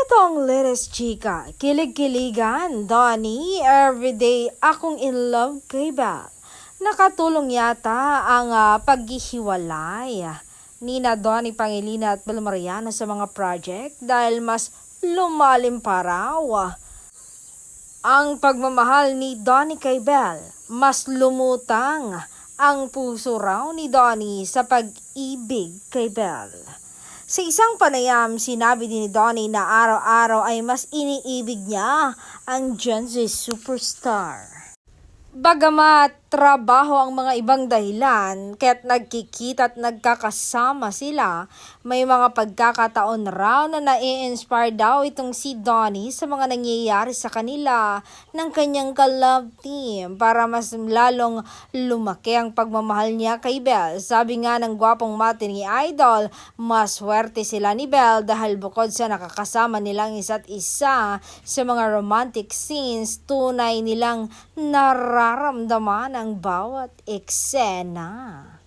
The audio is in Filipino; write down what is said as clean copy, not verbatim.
Ito ang latest chika, kilig-kiligan, Donnie, everyday akong in love kay Belle. Nakatulong yata ang paghihiwalay ni na Donnie Pangilinan at Belle Mariano sa mga project dahil mas lumalim pa raw ang pagmamahal ni Donnie kay Belle. Mas lumutang ang puso raw ni Donnie sa pag-ibig kay Belle. Sa isang panayam, sinabi din ni Donnie na araw-araw ay mas iniibig niya ang Gen Z superstar. Bagamat trabaho ang mga ibang dahilan, kaya't nagkikita at nagkakasama sila, may mga pagkakataon raw na nai-inspire daw itong si Donnie sa mga nangyayari sa kanila ng kanyang ka-love team para mas lalong lumaki ang pagmamahal niya kay Belle. Sabi nga ng gwapong mati ni Idol, mas swerte sila ni Belle dahil bukod sa nakakasama nilang isa't isa sa mga romantic scenes, tunay nilang nararamdaman ang bawat eksena.